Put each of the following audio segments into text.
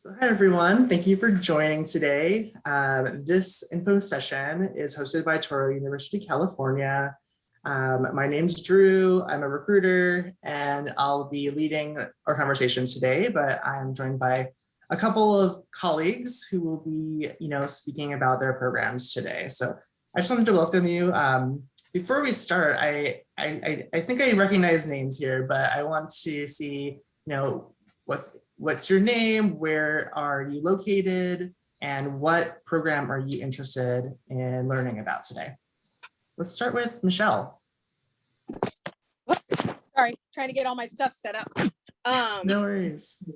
So hi everyone, thank you for joining today. This info session is hosted by Touro University, California. My name's Drew, I'm a recruiter and I'll be leading our conversation today, but I'm joined by a couple of colleagues who will be speaking about their programs today. So I just wanted to welcome you. Before we start, I think I recognize names here, but I want to see, what's your name, where are you located, and what program are you interested in learning about today? Let's start with Michelle. Whoops, sorry, trying to get all my stuff set up. No worries.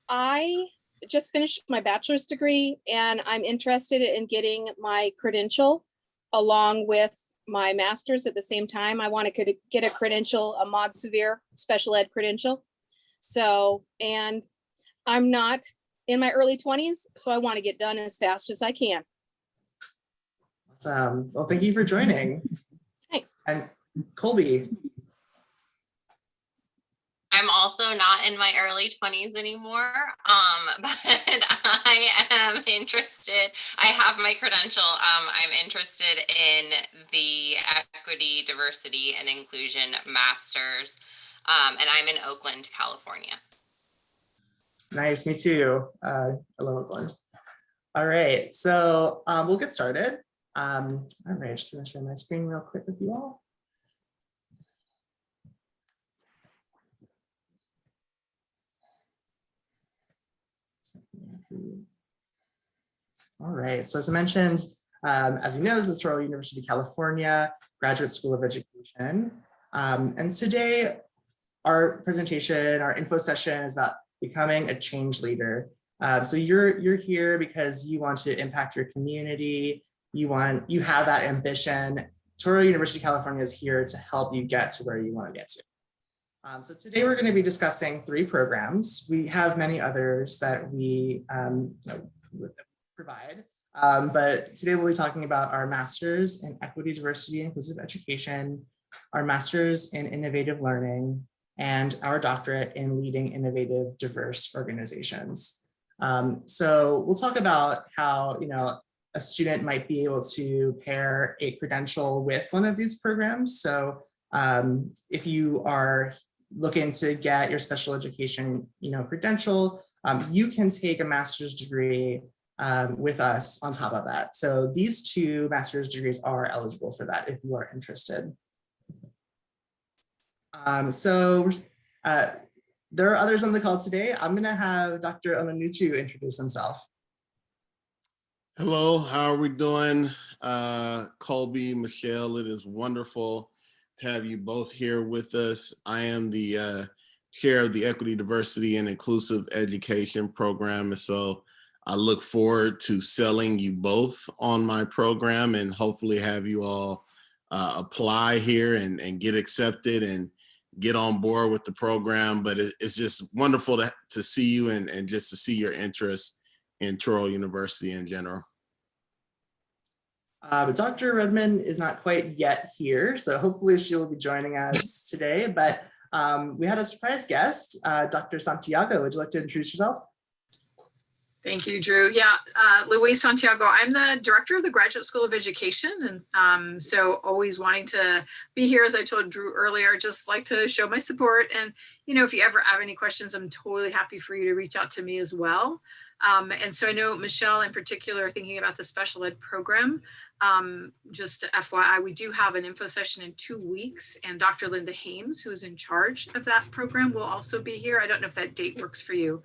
I just finished my bachelor's degree and I'm interested in getting my credential along with my master's at the same time. I want to get a credential, a mod severe special ed credential. So, and I'm not in my early 20s, so I want to get done as fast as I can. Awesome. Well, thank you for joining. Thanks. And Colby. I'm also not in my early 20s anymore, but I am interested. I have my credential. I'm interested in the Equity, Diversity, and Inclusion Masters, and I'm in Oakland, California. Nice, me too. I love Oakland. All right, so we'll get started. All right, just gonna share my screen real quick with you all. All right, so as I mentioned, as you know, this is Touro University, California, Graduate School of Education. And today, our presentation, our info session is about becoming a change leader. So you're here because you want to impact your community. You have that ambition. Touro University, California is here to help you get to where you want to get to. So today we're going to be discussing 3 programs. We have many others that we provide, but today we'll be talking about our Masters in Equity, Diversity, and Inclusive Education, our Masters in Innovative Learning, and our doctorate in leading innovative, diverse organizations. So we'll talk about how a student might be able to pair a credential with one of these programs. So if you are looking to get your special education credential, you can take a master's degree with us on top of that. So these 2 master's degrees are eligible for that if you are interested. There are others on the call today. I'm going to have Dr. Onanuchu introduce himself. Hello, how are we doing? Colby, Michelle, it is wonderful to have you both here with us. I am the chair of the Equity, Diversity, and Inclusive Education program. And so I look forward to selling you both on my program and hopefully have you all apply here and get accepted and get on board with the program. But it's just wonderful to see you and just to see your interest in Touro University in general. Dr. Redmond is not quite yet here, so hopefully she will be joining us today. But we had a surprise guest, Dr. Santiago. Would you like to introduce yourself? Thank you, Drew. Yeah, Luis Santiago. I'm the director of the Graduate School of Education, and so always wanting to be here. As I told Drew earlier, just like to show my support. And if you ever have any questions, I'm totally happy for you to reach out to me as well. And so I know Michelle in particular thinking about the special ed program. Just FYI, we do have an info session in 2 weeks, and Dr. Linda Hames, who is in charge of that program, will also be here. I don't know if that date works for you,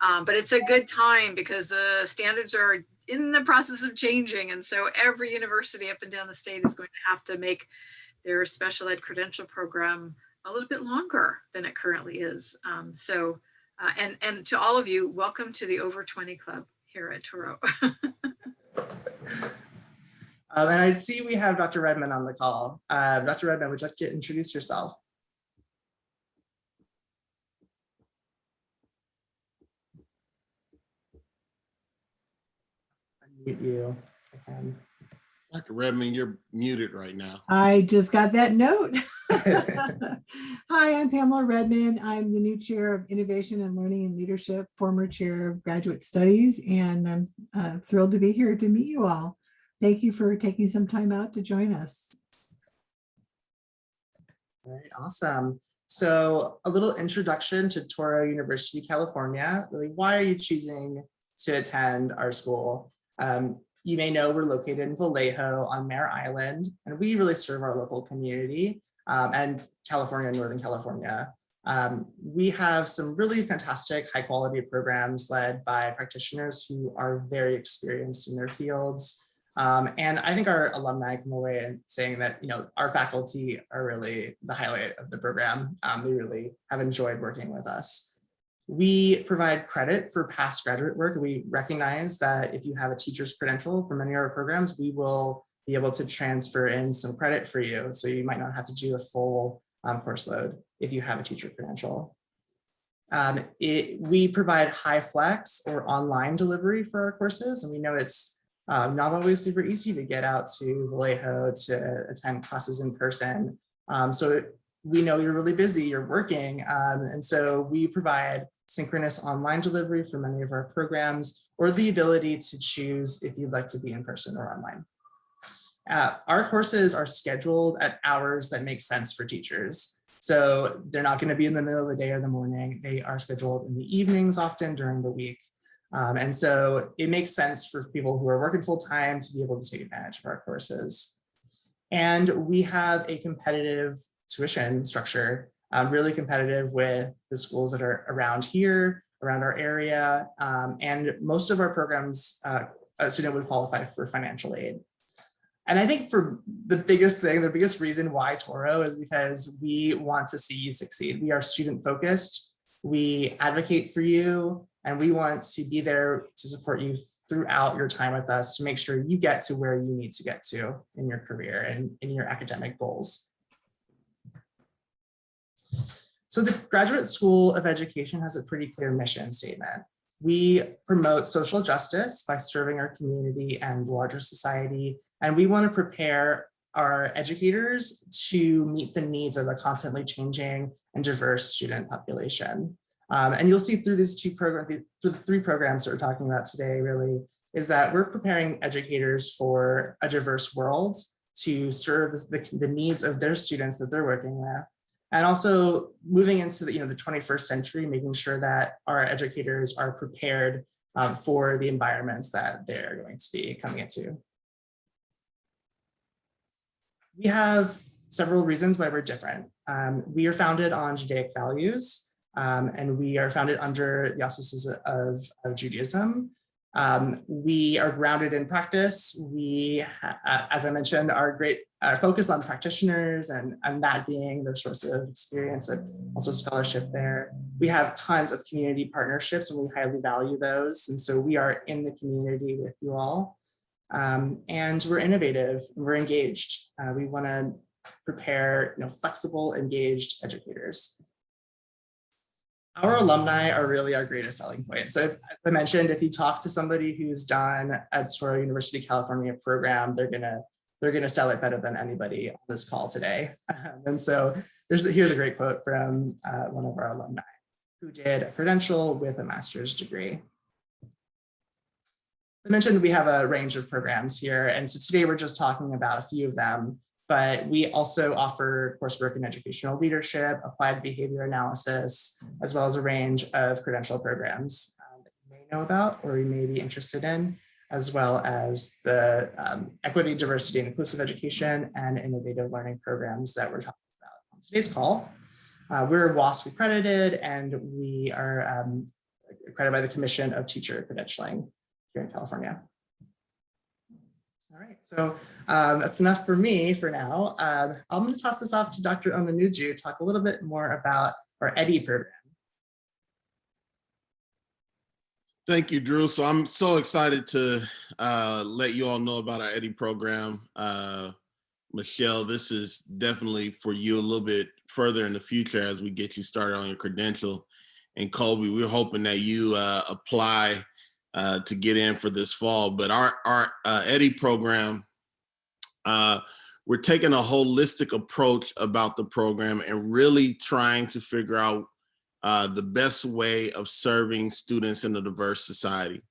but it's a good time because the standards are in the process of changing. And so every university up and down the state is going to have to make their special ed credential program a little bit longer than it currently is. And to all of you, welcome to the Over 20 Club here at Touro. And I see we have Dr. Redmond on the call. Dr. Redmond, would you like to introduce yourself? Unmute you. Dr. Redmond, you're muted right now. I just got that note. Hi, I'm Pamela Redmond. I'm the new chair of Innovation and Learning and Leadership, former chair of Graduate Studies, and I'm thrilled to be here to meet you all. Thank you for taking some time out to join us. All right, awesome. So a little introduction to Touro University, California. Really, why are you choosing to attend our school? You may know we're located in Vallejo on Mare Island, and we really serve our local community and California, Northern California. We have some really fantastic high quality programs led by practitioners who are very experienced in their fields. And I think our alumni come away and saying that, our faculty are really the highlight of the program. They really have enjoyed working with us. We provide credit for past graduate work. We recognize that if you have a teacher's credential for many of our programs, we will be able to transfer in some credit for you. So you might not have to do a full course load if you have a teacher credential. We provide high flex or online delivery for our courses, and we know it's not always super easy to get out to Vallejo to attend classes in person. So we know you're really busy, you're working, and so we provide synchronous online delivery for many of our programs, or the ability to choose if you'd like to be in person or online. Our courses are scheduled at hours that make sense for teachers. So they're not going to be in the middle of the day or the morning. They are scheduled in the evenings, often during the week. And so it makes sense for people who are working full time to be able to take advantage of our courses. And we have a competitive tuition structure, really competitive with the schools that are around here, around our area. And most of our programs, a student would qualify for financial aid. And I think for the biggest reason why Touro is because we want to see you succeed. We are student focused. We advocate for you, and we want to be there to support you throughout your time with us to make sure you get to where you need to get to in your career and in your academic goals. So the Graduate School of Education has a pretty clear mission statement. We promote social justice by serving our community and the larger society, and we want to prepare our educators to meet the needs of a constantly changing and diverse student population. And you'll see through these through the three programs that we're talking about today, really, is that we're preparing educators for a diverse world to serve the needs of their students that they're working with. And also moving into the 21st century, making sure that our educators are prepared for the environments that they're going to be coming into. We have several reasons why we're different. We are founded on Judaic values, and we are founded under the auspices of Judaism. We are grounded in practice. We, as I mentioned, are focused on practitioners and that being their source of experience and also scholarship there. We have tons of community partnerships and we highly value those. And so we are in the community with you all. And we're innovative, and we're engaged. We want to prepare flexible, engaged educators. Our alumni are really our greatest selling point. So as I mentioned, if you talk to somebody who's done a Touro University, California program, they're gonna sell it better than anybody on this call today. And so here's a great quote from one of our alumni who did a credential with a master's degree. I mentioned we have a range of programs here, and so today we're just talking about a few of them. But we also offer coursework in educational leadership, applied behavior analysis, as well as a range of credential programs that you may know about or you may be interested in, as well as the equity, diversity, and inclusive education and innovative learning programs that we're talking about on today's call. We're WASP accredited, and we are accredited by the Commission of Teacher Credentialing here in California. All right, so that's enough for me for now. I'm going to toss this off to Dr. Omanuju to talk a little bit more about our EDIE program. Thank you, Drew. So I'm so excited to let you all know about our EDIE program. Michelle, this is definitely for you a little bit further in the future as we get you started on your credential. And Colby, we're hoping that you apply to get in for this fall. But our EDIE program, we're taking a holistic approach about the program and really trying to figure out the best way of serving students in a diverse society.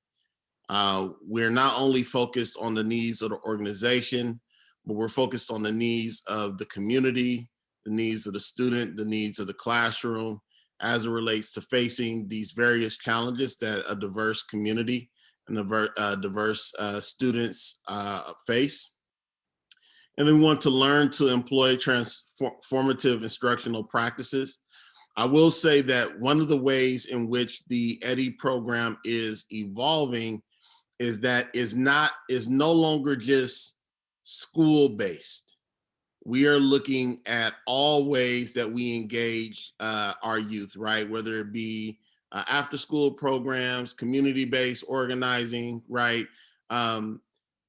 We're not only focused on the needs of the organization, but we're focused on the needs of the community, the needs of the student, the needs of the classroom, as it relates to facing these various challenges that a diverse community and diverse students face. And then we want to learn to employ transformative instructional practices. I will say that one of the ways in which the EDIE program is evolving is that is no longer just school-based. We are looking at all ways that we engage our youth, right? Whether it be after-school programs, community-based organizing, right?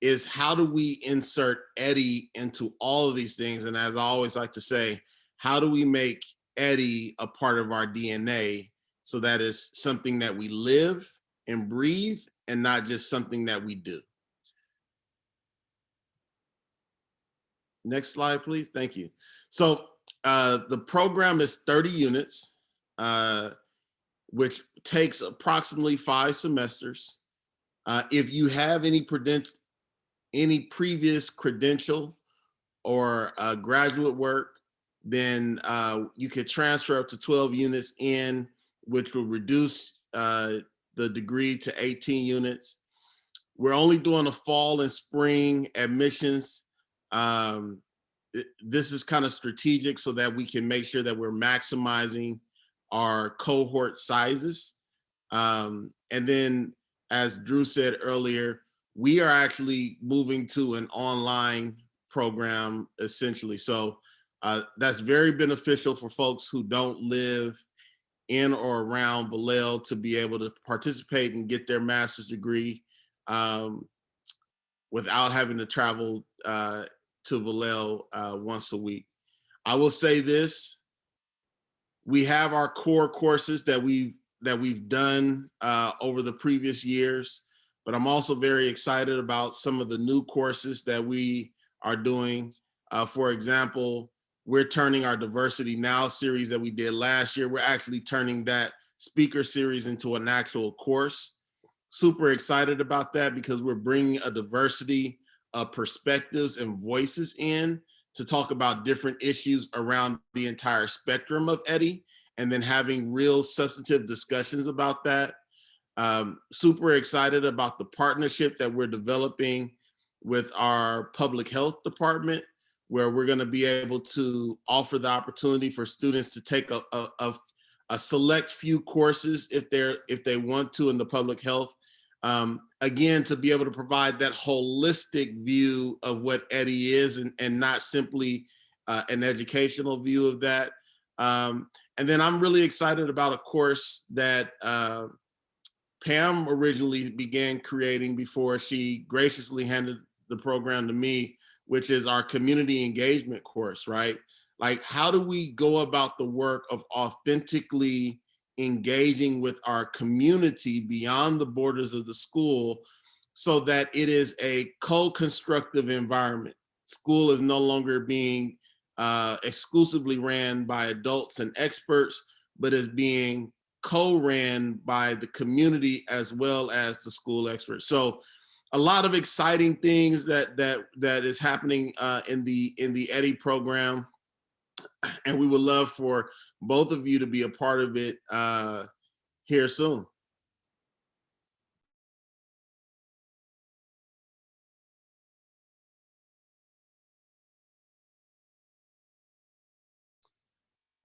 Is how do we insert EDIE into all of these things? And as I always like to say, how do we make EDIE a part of our DNA so that it's something that we live and breathe and not just something that we do? Next slide, please. Thank you. So the program is 30 units, which takes approximately 5 semesters. If you have any previous credential or graduate work, then you could transfer up to 12 units in, which will reduce the degree to 18 units. We're only doing a fall and spring admissions. This is kind of strategic so that we can make sure that we're maximizing our cohort sizes. And then, as Drew said earlier, we are actually moving to an online program essentially. So that's very beneficial for folks who don't live in or around Vallejo to be able to participate and get their master's degree without having to travel to Vallejo once a week. I will say this: we have our core courses that we've done over the previous years, but I'm also very excited about some of the new courses that we are doing. For example, we're turning our Diversity Now series that we did last year, we're actually turning that speaker series into an actual course. Super excited about that because we're bringing a diversity of perspectives and voices in to talk about different issues around the entire spectrum of EDIE, and then having real substantive discussions about that. Super excited about the partnership that we're developing with our public health department, where we're going to be able to offer the opportunity for students to take a select few courses if they want to in the public health. Again, to be able to provide that holistic view of what EDIE is and not simply an educational view of that. And then I'm really excited about a course that Pam originally began creating before she graciously handed the program to me, which is our community engagement course, right? Like, how do we go about the work of authentically engaging with our community beyond the borders of the school so that it is a co-constructive environment? School is no longer being exclusively ran by adults and experts, but is being co-ran by the community as well as the school experts. So a lot of exciting things that is happening in the EDIE program, and we would love for both of you to be a part of it here soon.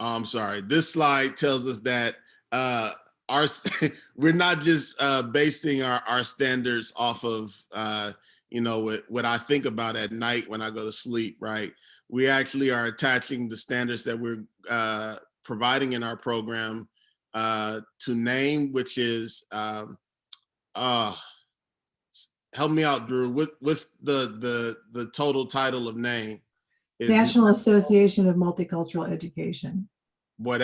I'm sorry. This slide tells us that we're not just basing our standards off of what I think about at night when I go to sleep, right? We actually are attaching the standards that we're providing in our program to NAME, which is help me out, Drew. What's the total title of NAME? National Association of Multicultural Education. Boy,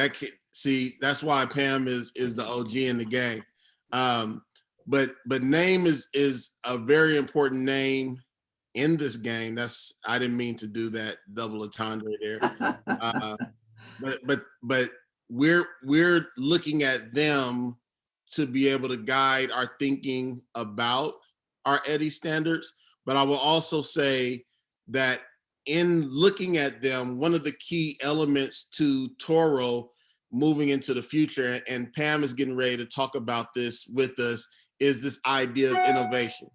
see, that's why Pam is the OG in the game. But NAME is a very important name in this game. I didn't mean to do that double entendre there. But we're looking at them to be able to guide our thinking about our EDIE standards. But I will also say that in looking at them, one of the key elements to Touro moving into the future, and Pam is getting ready to talk about this with us, is this idea of innovation.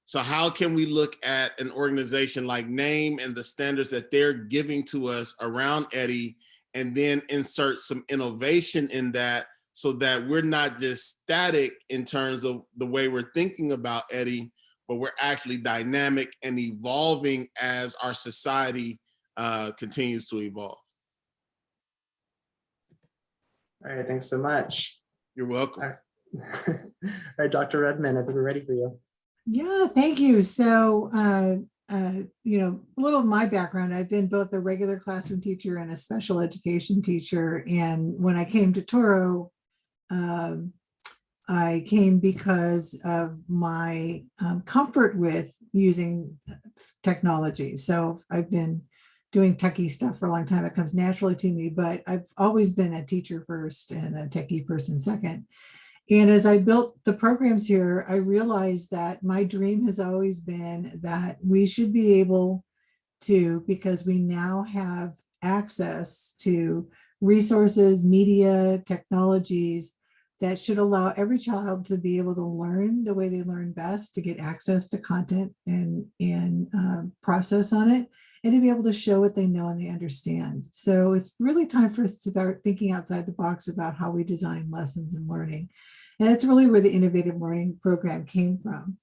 So how can we look at an organization like NAME and the standards that they're giving to us around EDIE, and then insert some innovation in that, so that we're not just static in terms of the way we're thinking about EDIE, but we're actually dynamic and evolving as our society continues to evolve. All right, thanks so much. You're welcome. All right, all right, Dr. Redmond, I think we're ready for you. Yeah, thank you. So, you know, a little of my background, I've been both a regular classroom teacher and a special education teacher. And when I came to Touro, I came because of my comfort with using technology. So I've been doing techie stuff for a long time. It comes naturally to me, but I've always been a teacher first and a techie person second. And as I built the programs here, I realized that my dream has always been that we should be able to, because we now have access to resources, media, technologies that should allow every child to be able to learn the way they learn best, to get access to content and process on it, and to be able to show what they know and they understand. So it's really time for us to start thinking outside the box about how we design lessons and learning. And that's really where the Innovative Learning Program came from.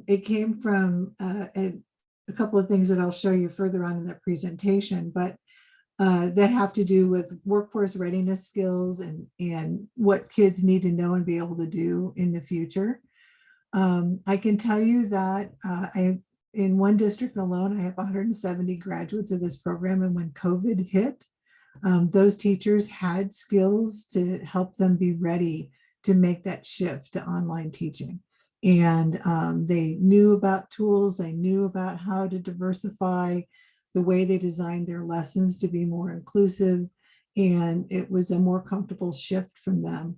It came from a couple of things that I'll show you further on in that presentation, but that have to do with workforce readiness skills and what kids need to know and be able to do in the future. I can tell you that in one district alone, I have 170 graduates of this program. And when COVID hit, those teachers had skills to help them be ready to make that shift to online teaching. And they knew about tools, they knew about how to diversify the way they designed their lessons to be more inclusive, and it was a more comfortable shift from them.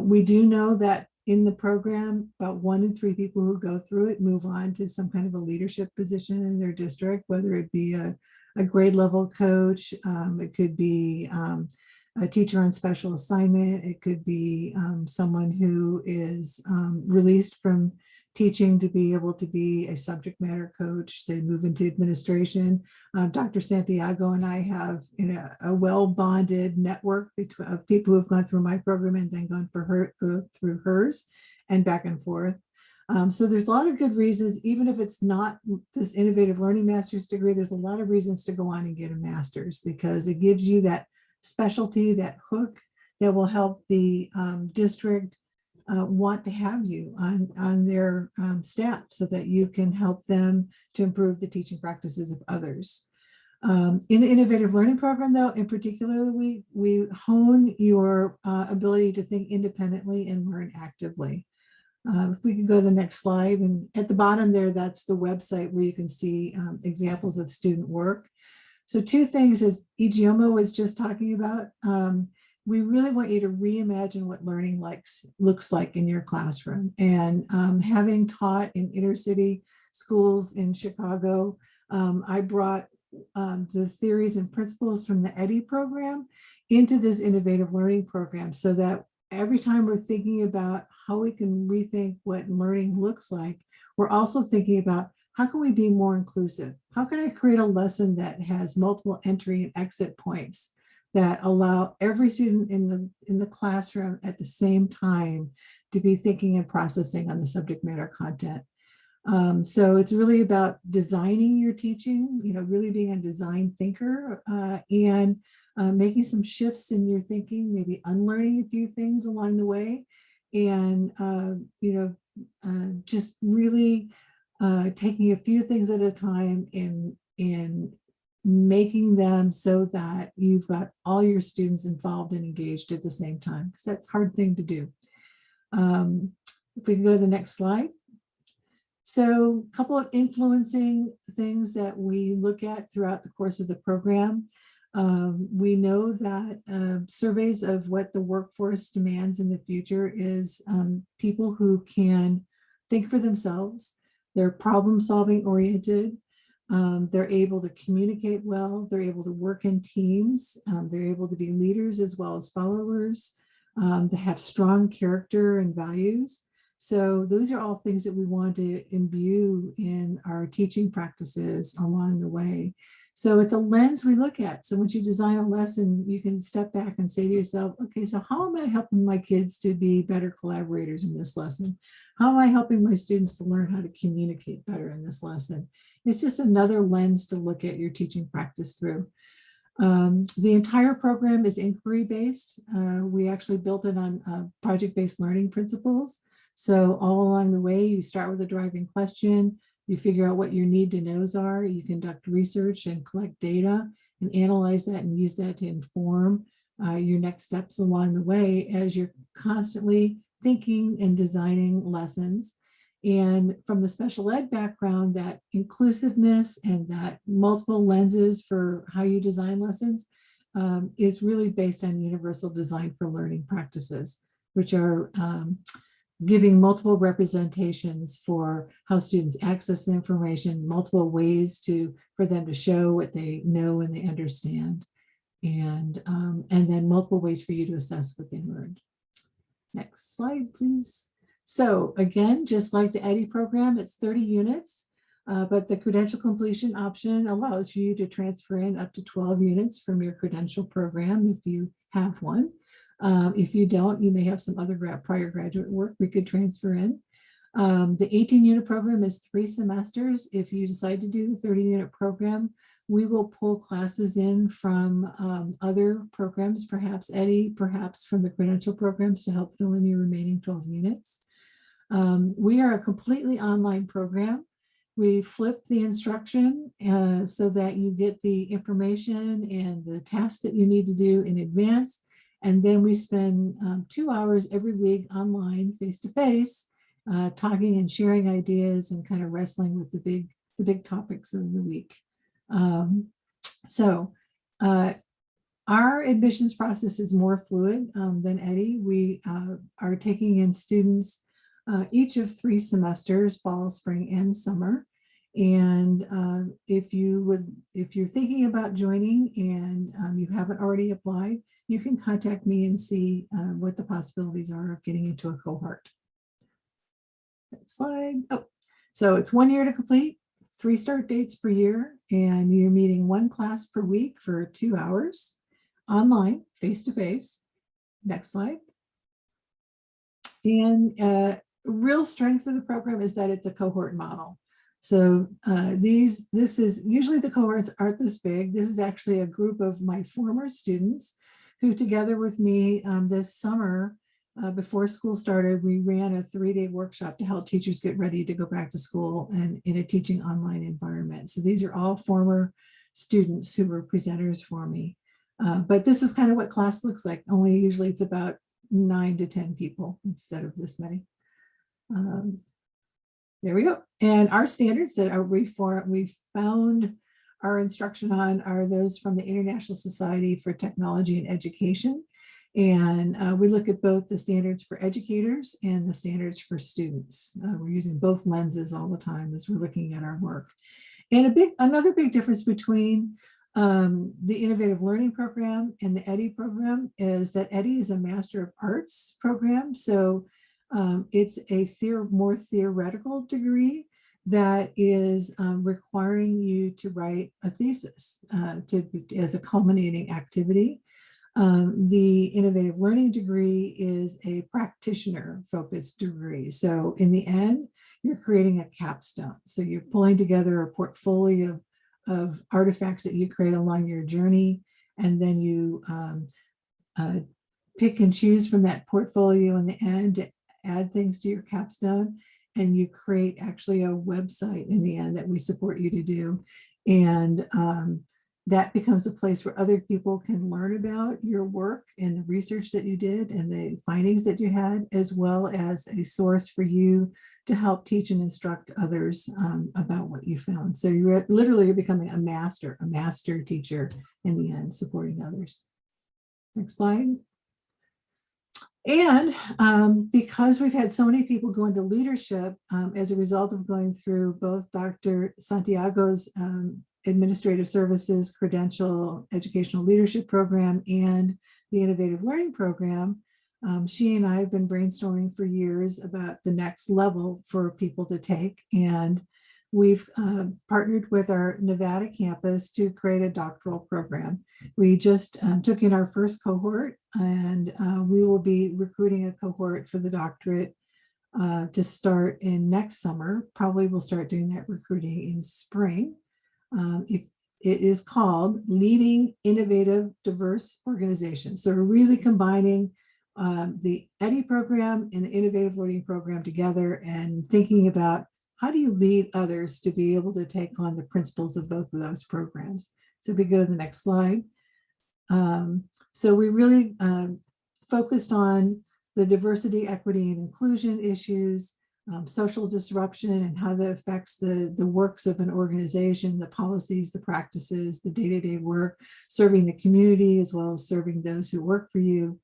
We do know that in the program, about 1 in 3 people who go through it move on to some kind of a leadership position in their district, whether it be a grade level coach, it could be a teacher on special assignment, it could be someone who is released from teaching to be able to be a subject matter coach. They move into administration. Dr. Santiago and I have a well-bonded network of people who have gone through my program and then gone through hers and back and forth. So there's a lot of good reasons, even if it's not this Innovative Learning Master's degree, there's a lot of reasons to go on and get a master's, because it gives you that specialty, that hook that will help the district want to have you on their staff, so that you can help them to improve the teaching practices of others. In the Innovative Learning Program, though, in particular, we hone your ability to think independently and learn actively. If we could go to the next slide, and at the bottom there, that's the website where you can see examples of student work. So 2 things, as Ijeoma was just talking about, we really want you to reimagine what learning looks like in your classroom. And having taught in inner city schools in Chicago, I brought the theories and principles from the EDIE program into this Innovative Learning Program, so that every time we're thinking about how we can rethink what learning looks like, we're also thinking about how can we be more inclusive? How can I create a lesson that has multiple entry and exit points that allow every student in the classroom at the same time to be thinking and processing on the subject matter content. So it's really about designing your teaching, really being a design thinker and making some shifts in your thinking, maybe unlearning a few things along the way, and just really taking a few things at a time and making them so that you've got all your students involved and engaged at the same time, because that's a hard thing to do. If we can go to the next slide. So a couple of influencing things that we look at throughout the course of the program. We know that surveys of what the workforce demands in the future is people who can think for themselves, they're problem solving oriented, they're able to communicate well, they're able to work in teams, they're able to be leaders as well as followers, they have strong character and values. So those are all things that we want to imbue in our teaching practices along the way. So it's a lens we look at. So once you design a lesson, you can step back and say to yourself, okay, so how am I helping my kids to be better collaborators in this lesson? How am I helping my students to learn how to communicate better in this lesson? It's just another lens to look at your teaching practice through. The entire program is inquiry-based. We actually built it on project-based learning principles. So all along the way, you start with a driving question, you figure out what your need to knows are, you conduct research and collect data and analyze that and use that to inform your next steps along the way as you're constantly thinking and designing lessons. And from the special ed background, that inclusiveness and that multiple lenses for how you design lessons is really based on universal design for learning practices, which are giving multiple representations for how students access the information, multiple ways for them to show what they know and they understand, and then multiple ways for you to assess what they learned. Next slide, please. So again, just like the EDIE program, it's 30 units, but the credential completion option allows you to transfer in up to 12 units from your credential program if you have one. If you don't, you may have some other prior graduate work we could transfer in. The 18-unit program is 3 semesters. If you decide to do the 30-unit program, we will pull classes in from other programs, perhaps EDIE, perhaps from the credential programs to help fill in your remaining 12 units. We are a completely online program. We flip the instruction so that you get the information and the tasks that you need to do in advance. And then we spend 2 hours every week online, face-to-face, talking and sharing ideas and kind of wrestling with the big topics of the week. Our admissions process is more fluid than EDIE. We are taking in students each of 3 semesters, fall, spring, and summer. And if you're thinking about joining and you haven't already applied, you can contact me and see what the possibilities are of getting into a cohort. Next slide. Oh, so it's 1 year to complete, 3 start dates per year, and you're meeting 1 class per week for 2 hours online, face-to-face. Next slide. And real strength of the program is that it's a cohort model. So this is usually the cohorts aren't this big. This is actually a group of my former students who together with me this summer, before school started, we ran a 3-day workshop to help teachers get ready to go back to school and in a teaching online environment. So these are all former students who were presenters for me. But this is kind of what class looks like, only usually it's about 9 to 10 people instead of this many. There we go. And our standards that we found our instruction on are those from the International Society for Technology and Education. And we look at both the standards for educators and the standards for students. We're using both lenses all the time as we're looking at our work. And another big difference between the Innovative Learning Program and the EDIE program is that EDIE is a Master of Arts program. So it's a more theoretical degree that is requiring you to write a thesis as a culminating activity. The Innovative Learning degree is a practitioner-focused degree. So in the end, you're creating a capstone. So you're pulling together a portfolio of artifacts that you create along your journey, and then you pick and choose from that portfolio in the end to add things to your capstone, and you create actually a website in the end that we support you to do. And that becomes a place where other people can learn about your work and the research that you did and the findings that you had, as well as a source for you to help teach and instruct others about what you found. So you're literally becoming a master teacher in the end, supporting others. Next slide. And because we've had so many people go into leadership as a result of going through both Dr. Santiago's Administrative Services Credential Educational Leadership Program and the Innovative Learning Program, she and I have been brainstorming for years about the next level for people to take. And we've partnered with our Nevada campus to create a doctoral program. We just took in our first cohort, and we will be recruiting a cohort for the doctorate to start in next summer. Probably we'll start doing that recruiting in spring. It is called Leading Innovative Diverse Organizations. So we're really combining the EDIE program and the Innovative Learning Program together and thinking about how do you lead others to be able to take on the principles of both of those programs. So if we go to the next slide. So we really focused on the diversity, equity, and inclusion issues, social disruption and how that affects the works of an organization, the policies, the practices, the day-to-day work, serving the community as well as serving those who work for you.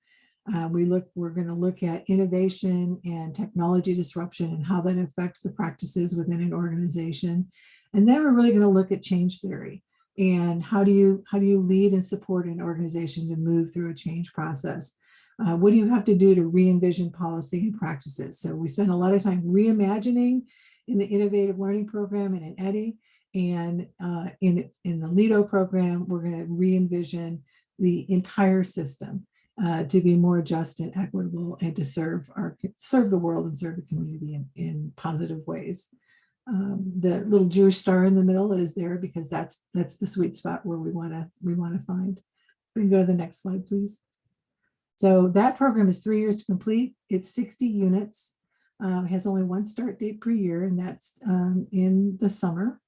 We're going to look at innovation and technology disruption and how that affects the practices within an organization. And then we're really going to look at change theory and how do you lead and support an organization to move through a change process. What do you have to do to re-envision policy and practices? So we spend a lot of time reimagining in the Innovative Learning Program and in EDIE, and in the LEADO program, we're going to re-envision the entire system to be more just and equitable and to serve the world and serve the community in positive ways. The little Jewish star in the middle is there because that's the sweet spot where we want to find. We can go to the next slide, please. So that program is 3 years to complete. It's 60 units, has only one start date per year, and that's in the summer.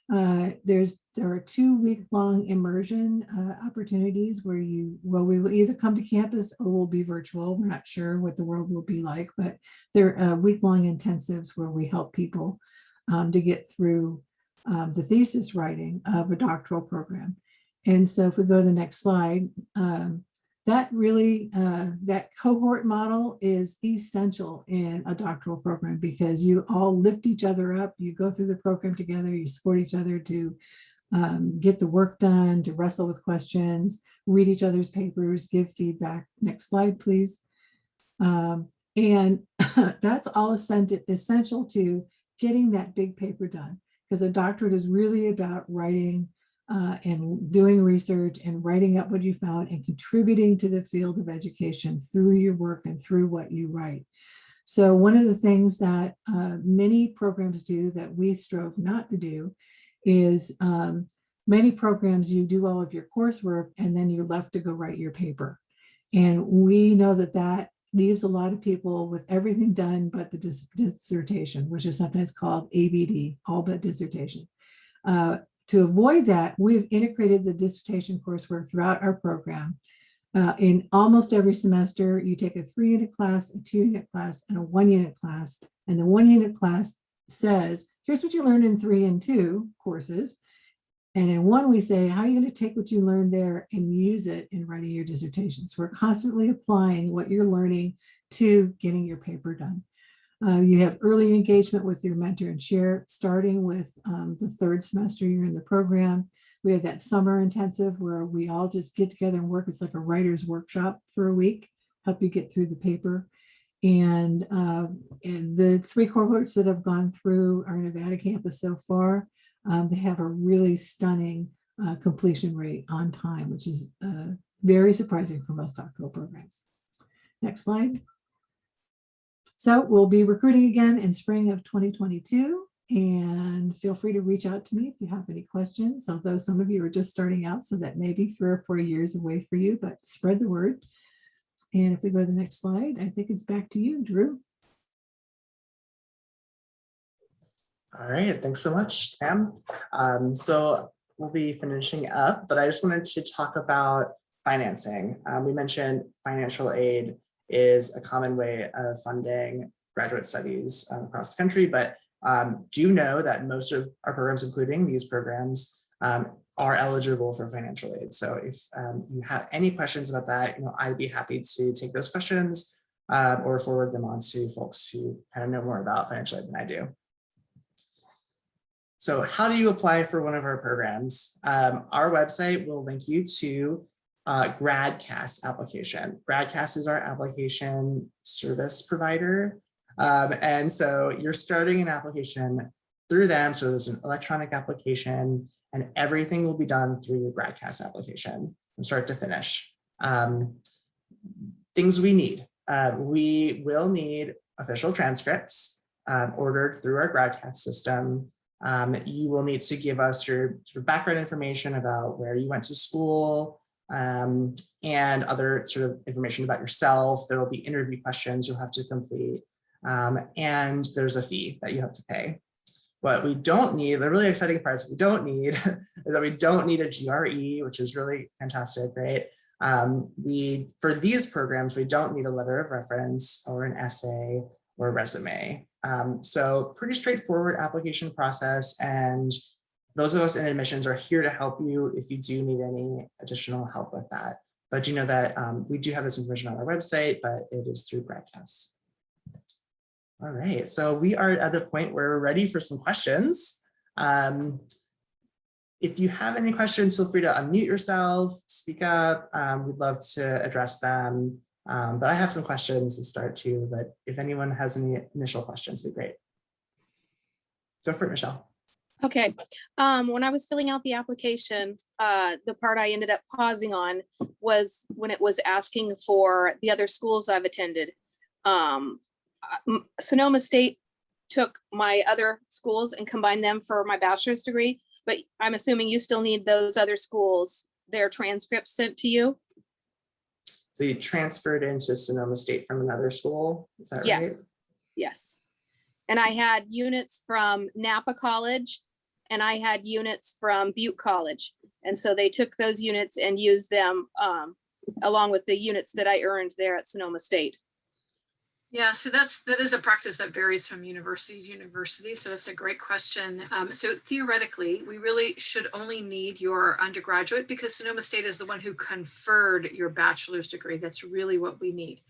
There are 2 week-long immersion opportunities where we will either come to campus or we'll be virtual. We're not sure what the world will be like, but they're week-long intensives where we help people to get through the thesis writing of a doctoral program. And so if we go to the next slide, that cohort model is essential in a doctoral program because you all lift each other up, you go through the program together, you support each other to get the work done, to wrestle with questions, read each other's papers, give feedback. Next slide, please. And that's all essential to getting that big paper done, because a doctorate is really about writing and doing research and writing up what you found and contributing to the field of education through your work and through what you write. So one of the things that many programs do that we strove not to do is many programs you do all of your coursework and then you're left to go write your paper. And we know that leaves a lot of people with everything done but the dissertation, which is sometimes called ABD, all but dissertation. To avoid that, we've integrated the dissertation coursework throughout our program. In almost every semester, you take a 3-unit class, a 2-unit class, and a 1-unit class. And the 1-unit class says, here's what you learned in 3 and 2 courses. And in 1, we say, how are you going to take what you learned there and use it in writing your dissertation? So we're constantly applying what you're learning to getting your paper done. You have early engagement with your mentor and chair, starting with the 3rd semester you're in the program. We have that summer intensive where we all just get together and work. It's like a writer's workshop for a week, help you get through the paper. And the 3 cohorts that have gone through our Nevada campus so far, they have a really stunning completion rate on time, which is very surprising for most doctoral programs. Next slide. So we'll be recruiting again in spring of 2022, and feel free to reach out to me if you have any questions, although some of you are just starting out, so that may be 3 or 4 years away for you, but spread the word. And if we go to the next slide, I think it's back to you, Drew. All right, thanks so much, Pam. So we'll be finishing up, but I just wanted to talk about financing. We mentioned financial aid is a common way of funding graduate studies across the country, but do know that most of our programs, including these programs, are eligible for financial aid. So if you have any questions about that, I'd be happy to take those questions or forward them on to folks who kind of know more about financial aid than I do. So how do you apply for one of our programs? Our website will link you to GradCast application. GradCast is our application service provider. And so you're starting an application through them. So there's an electronic application and everything will be done through your GradCast application from start to finish. Things we need. We will need official transcripts ordered through our GradCast system. You will need to give us your background information about where you went to school and other sort of information about yourself. There will be interview questions you'll have to complete. And there's a fee that you have to pay. What we don't need, the really exciting parts we don't need is that we don't need a GRE, which is really fantastic, right? For these programs, we don't need a letter of reference or an essay or a resume. So pretty straightforward application process. And those of us in admissions are here to help you if you do need any additional help with that. But you know that we do have this information on our website, but it is through GradCast. All right, so we are at the point where we're ready for some questions. If you have any questions, feel free to unmute yourself, speak up. We'd love to address them. But I have some questions to start too, but if anyone has any initial questions, it'd be great. Go for it, Michelle. Okay, when I was filling out the application, the part I ended up pausing on was when it was asking for the other schools I've attended. Sonoma State took my other schools and combined them for my bachelor's degree, but I'm assuming you still need those other schools, their transcripts sent to you? So you transferred into Sonoma State from another school, is that right? Yes, yes. And I had units from Napa College and I had units from Butte College. And so they took those units and used them along with the units that I earned there at Sonoma State. Yeah, so that is a practice that varies from university to university. So that's a great question. So theoretically, we really should only need your undergraduate because Sonoma State is the one who conferred your bachelor's degree. That's really what we need.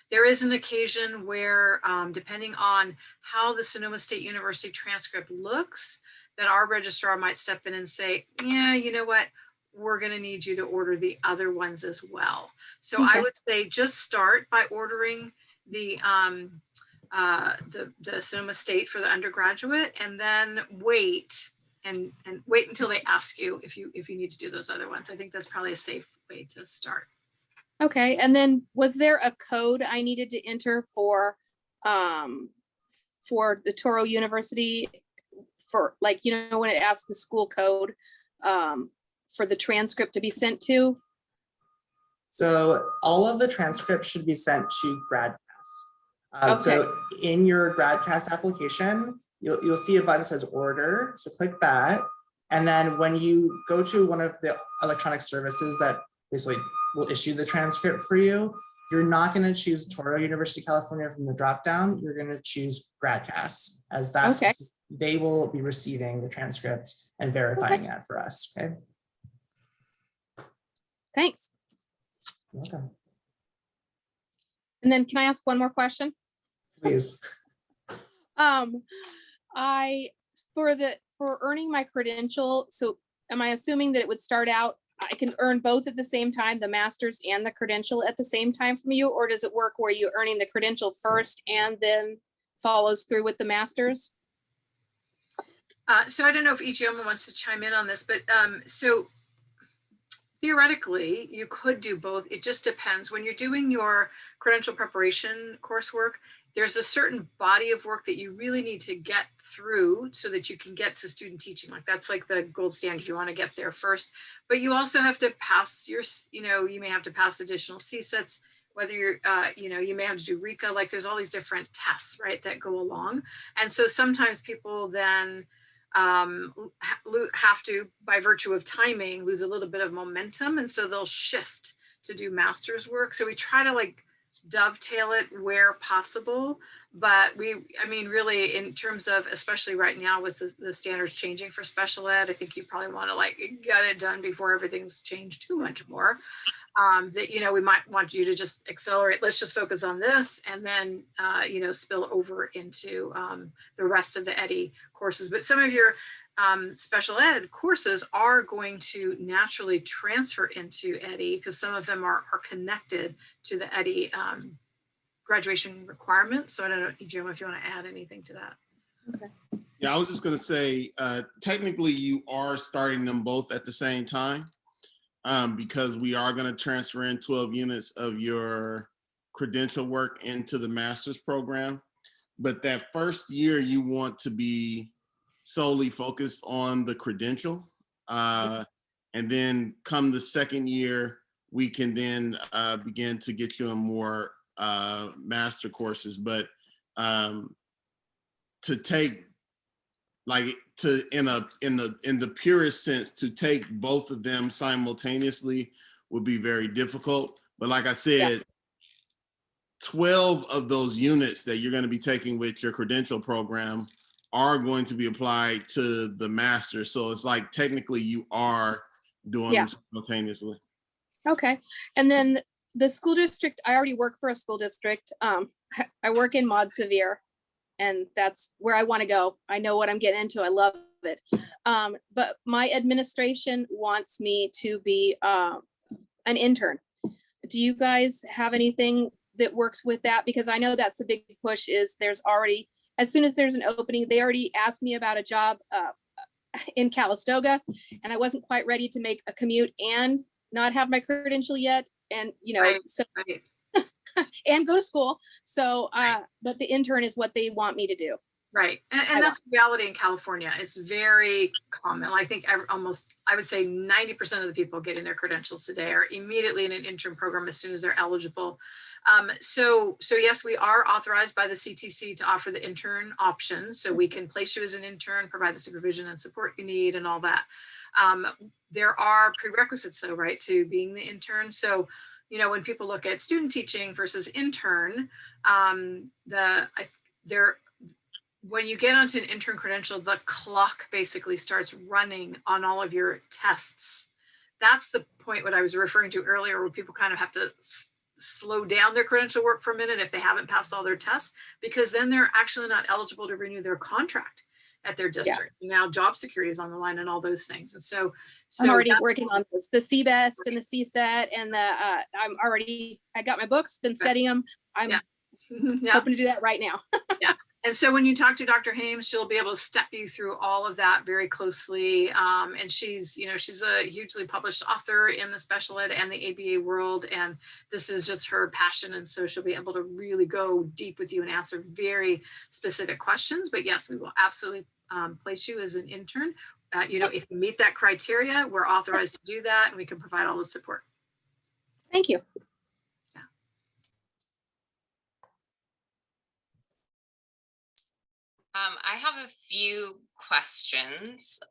There is an occasion where, depending on how the Sonoma State University transcript looks, that our registrar might step in and say, yeah, you know what? We're going to need you to order the other ones as well. So okay. I would say just start by ordering the Sonoma State for the undergraduate, and then wait until they ask you if you need to do those other ones. I think that's probably a safe way to start. Okay, and then was there a code I needed to enter for the Touro University for, like, when it asks the school code for the transcript to be sent to? So all of the transcripts should be sent to GradCast. Okay. So in your GradCast application, you'll see a button that says order. So click that. And then when you go to one of the electronic services that basically will issue the transcript for you, you're not going to choose Touro University, California from the dropdown. You're going to choose GradCast, as that's okay. They will be receiving the transcripts and verifying okay. that for us. Okay. Thanks. You're welcome. And then can I ask one more question? Please. For earning my credential, so am I assuming that it would start out, I can earn both at the same time, the master's and the credential at the same time from you, or does it work where you're earning the credential first and then follows through with the master's? So I don't know if each gentleman wants to chime in on this, but so theoretically, you could do both. It just depends. When you're doing your credential preparation coursework, there's a certain body of work that you really need to get through so that you can get to student teaching. Like that's like the gold standard. You want to get there first, but you also have to pass your, you may have to pass additional CSETs, whether you're, you may have to do RECA, like there's all these different tests, right, that go along. And so sometimes people then have to, by virtue of timing, lose a little bit of momentum. And so they'll shift to do master's work. So we try to like dovetail it where possible. But I mean, really, in terms of, especially right now with the standards changing for special ed, I think you probably want to like get it done before everything's changed too much more. That, you know, we might want you to just accelerate. Let's just focus on this and then, you know, spill over into the rest of the EDIE courses. But some of your special ed courses are going to naturally transfer into EDIE because some of them are connected to the EDIE graduation requirements. So I don't know, Jim, if you want to add anything to that. Okay. Yeah, I was just going to say, technically you are starting them both at the same time. Because we are going to transfer in 12 units of your credential work into the master's program. But that first year, you want to be solely focused on the credential. And then come the second year, we can then begin to get you in more master courses. But to take, like, to in the purest sense, to take both of them simultaneously would be very difficult. But like I said, 12 of those units that you're going to be taking with your credential program are going to be applied to the master. So it's like technically you are doing them simultaneously. Okay. And then the school district, I already work for a school district. I work in Mod Severe. And that's where I want to go. I know what I'm getting into. I love it. But my administration wants me to be an intern. Do you guys have anything that works with that? Because I know that's a big push is there's already, as soon as there's an opening, they already asked me about a job in Calistoga, and I wasn't quite ready to make a commute and not have my credential yet. And, you know, and go to school. So, but the intern is what they want me to do. Right. And that's the reality in California. It's very common. I think I would say 90% of the people getting their credentials today are immediately in an intern program as soon as they're eligible. So yes, we are authorized by the CTC to offer the intern option. So we can place you as an intern, provide the supervision and support you need and all that. There are prerequisites though, right, to being the intern. So, you know, when people look at student teaching versus intern, when you get onto an intern credential, the clock basically starts running on all of your tests. That's the point what I was referring to earlier, where people kind of have to slow down their credential work for a minute if they haven't passed all their tests, because then they're actually not eligible to renew their contract at their district. Yeah. Now job security is on the line and all those things. And so I'm already working on this, the CBEST and the CSET and the, I got my books, been studying them. I'm hoping to do that right now. Yeah. And so when you talk to Dr. Hames, she'll be able to step you through all of that very closely. And she's a hugely published author in the special ed and the ABA world. And this is just her passion. And so she'll be able to really go deep with you and answer very specific questions. But yes, we will absolutely place you as an intern. You know, if you meet that criteria, we're authorized to do that and we can provide all the support. Thank you. I have a few questions.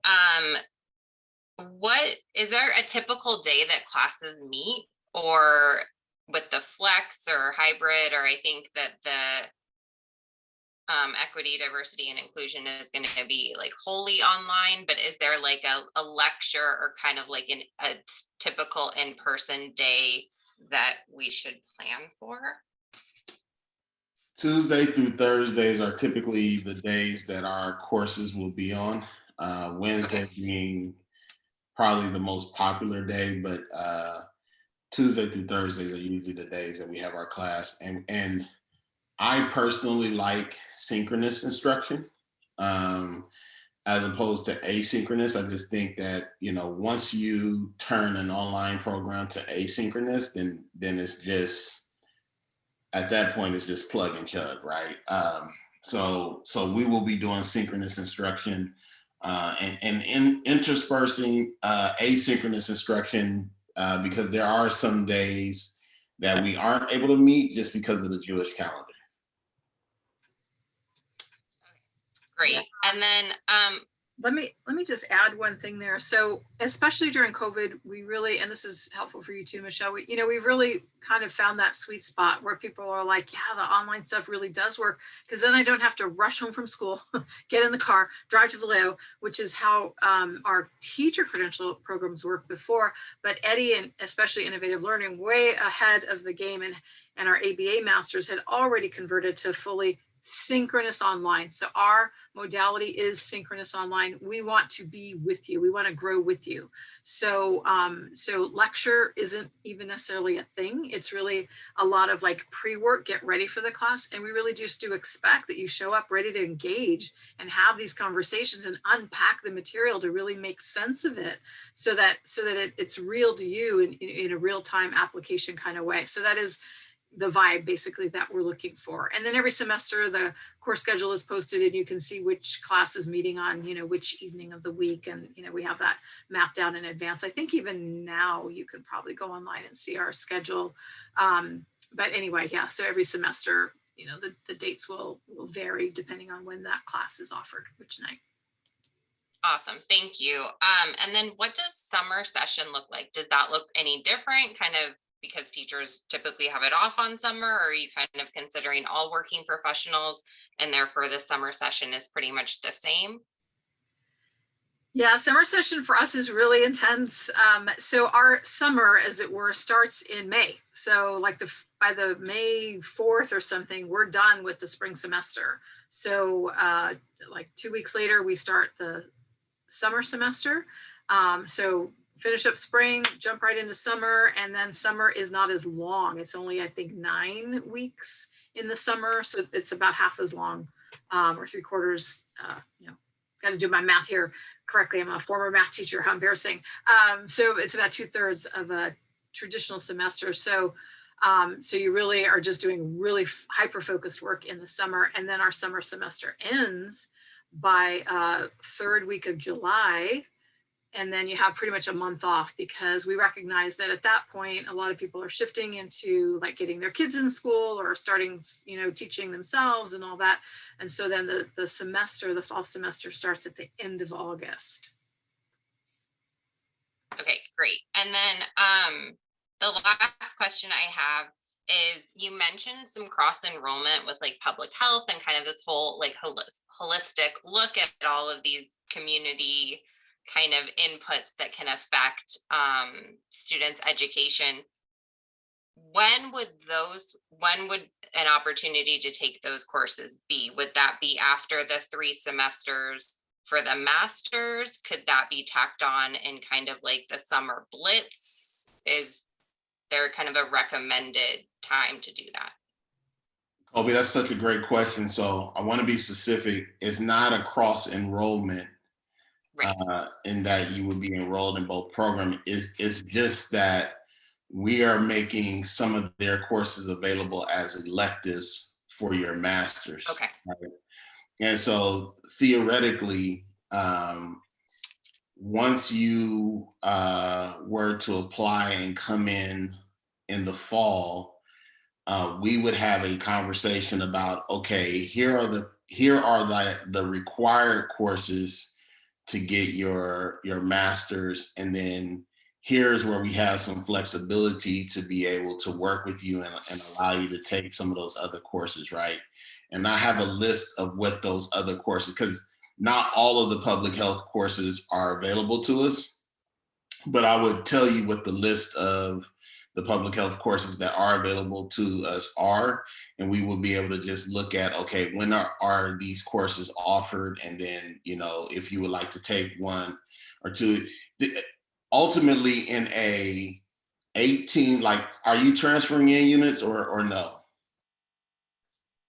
Is there a typical day that classes meet, or with the flex or hybrid, or I think that the equity, diversity, and inclusion is going to be like wholly online, but is there like a lecture or kind of like a typical in-person day that we should plan for? Tuesday through Thursdays are typically the days that our courses will be on. Wednesday being probably the most popular day, but Tuesday through Thursdays are usually the days that we have our class. And I personally like synchronous instruction as opposed to asynchronous. I just think that, you know, once you turn an online program to asynchronous, then it's just, at that point, it's just plug and chug, right? So we will be doing synchronous instruction and interspersing asynchronous instruction because there are some days that we aren't able to meet just because of the Jewish calendar. Great. And then Let me just add one thing there. So especially during COVID, we really, and this is helpful for you too, Michelle, we really kind of found that sweet spot where people are like, yeah, the online stuff really does work, because then I don't have to rush home from school, get in the car, drive to Vallejo, which is how our teacher credential programs worked before. But EDIE, and especially Innovative Learning, way ahead of the game, and our ABA masters had already converted to fully synchronous online. So our modality is synchronous online. We want to be with you. We want to grow with you. So, so lecture isn't even necessarily a thing. It's really a lot of like pre-work, get ready for the class. And we really just do expect that you show up ready to engage and have these conversations and unpack the material to really make sense of it, so that it's real to you in a real-time application kind of way. So that is the vibe basically that we're looking for. And then every semester the course schedule is posted and you can see which class is meeting on, which evening of the week. And, we have that mapped out in advance. I think even now you could probably go online and see our schedule. But anyway, yeah, so every semester, the dates will vary depending on when that class is offered, which night. Awesome, thank you. And then what does summer session look like? Does that look any different, kind of because teachers typically have it off on summer, or are you kind of considering all working professionals and therefore the summer session is pretty much the same? Yeah, summer session for us is really intense. So our summer, as it were, starts in May. So like by the May 4th or something, we're done with the spring semester. So like 2 weeks later, we start the summer semester. So finish up spring, jump right into summer, and then summer is not as long. It's only, I think, 9 weeks in the summer. So it's about half as long, or 3/4, got to do my math here correctly. I'm a former math teacher, how embarrassing. So it's about 2/3 of a traditional semester. So so you really are just doing really hyper-focused work in the summer. And then our summer semester ends by 3rd week of July. And then you have pretty much a month off, because we recognize that at that point, a lot of people are shifting into like getting their kids in school or starting, teaching themselves and all that. And so then the fall semester starts at the end of August. Okay, great. And then the last question I have is, you mentioned some cross enrollment with like public health and kind of this whole like holistic look at all of these community kind of inputs that can affect students' education. When would an opportunity to take those courses be? Would that be after the 3 semesters for the masters? Could that be tacked on in kind of like the summer blitz? Is there kind of a recommended time to do that? Colby, that's such a great question. So I want to be specific. It's not a cross enrollment. Right. In that you would be enrolled in both programs. It's just that we are making some of their courses available as electives for your masters. Okay. Right? And so theoretically, once you were to apply and come in the fall, we would have a conversation about, okay, here are the required courses to get your master's, and then here's where we have some flexibility to be able to work with you and allow you to take some of those other courses, right? And I have a list of what those other courses, because not all of the public health courses are available to us, but I would tell you what the list of the public health courses that are available to us are, and we will be able to just look at, okay, when are these courses offered, and then, if you would like to take 1 or 2. Ultimately, in a 18, like, are you transferring in units or no?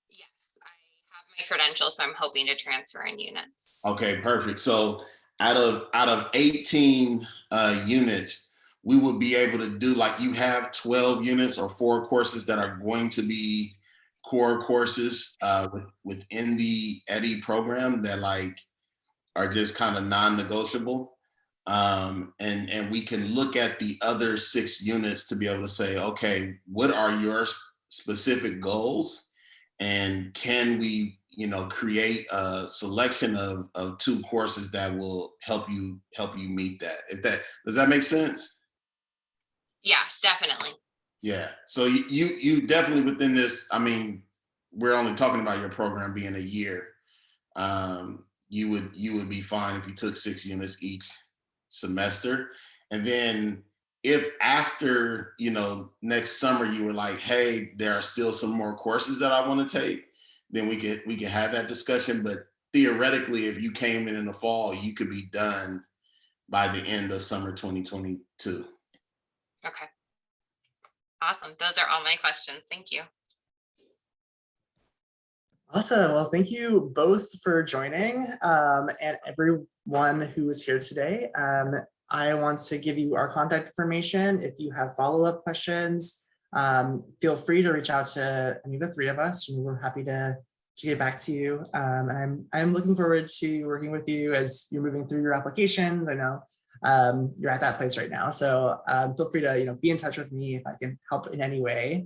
Yes, I have my credentials, so I'm hoping to transfer in units. Okay, perfect. So out of 18 units, we would be able to do, like, you have 12 units or 4 courses that are going to be core courses within the EDIE program that like are just kind of non-negotiable. And we can look at the other 6 units to be able to say, okay, what are your specific goals? And can we, create a selection of 2 courses that will help you meet that. Does that make sense? Yeah, definitely. Yeah. So you definitely within this. I mean, we're only talking about your program being a year. You would be fine if you took 6 units each semester, and then if after next summer you were like, hey, there are still some more courses that I want to take, then we can have that discussion. But theoretically, if you came in the fall, you could be done by the end of summer 2022. Okay. Awesome. Those are all my questions. Thank you. Awesome. Well, thank you both for joining, and everyone who is here today. I want to give you our contact information. If you have follow-up questions, feel free to reach out to any of the 3 of us, and we're happy to get back to you. And I'm looking forward to working with you as you're moving through your applications. I know you're at that place right now, so feel free to be in touch with me if I can help in any way.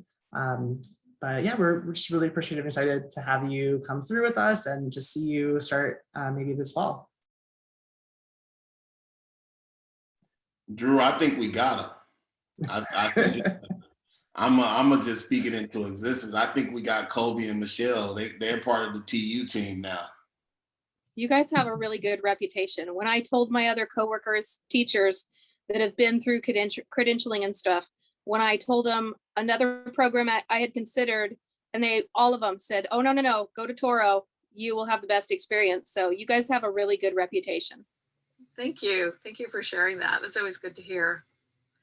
But yeah, we're just really appreciative and excited to have you come through with us and to see you start maybe this fall. Drew, I think we got him. I think I'm just speak it into existence. I think we got Colby and Michelle. They're part of the TU team now. You guys have a really good reputation. When I told my other coworkers, teachers that have been through credentialing and stuff, when I told them another program I had considered, and all of them said, oh, no, go to Touro. You will have the best experience. So you guys have a really good reputation. Thank you. Thank you for sharing that. That's always good to hear.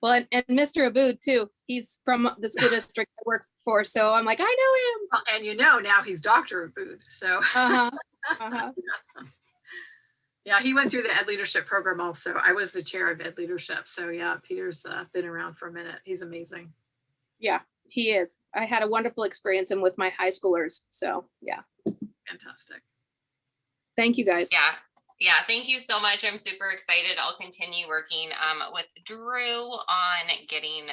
Well, and Mr. Aboud too. He's from the school district I work for. So I'm like, I know him. And now he's Dr. Aboud. So yeah, he went through the Ed Leadership program also. I was the chair of Ed Leadership. So yeah, Peter's been around for a minute. He's amazing. Yeah, he is. I had a wonderful experience with my high schoolers. So yeah. Fantastic. Thank you guys. Yeah, thank you so much. I'm super excited. I'll continue working with Drew on getting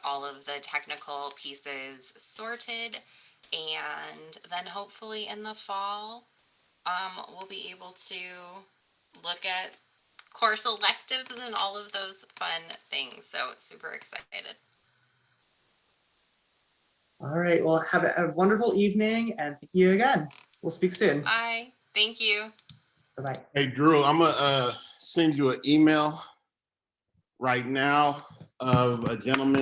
all of the technical pieces sorted, and then hopefully in the fall we'll be able to look at course electives and all of those fun things. So super excited. All right. Well, have a wonderful evening, and thank you again. We'll speak soon. Bye. Thank you. Bye-bye. Hey, Drew, I'm gonna send you an email right now of a gentleman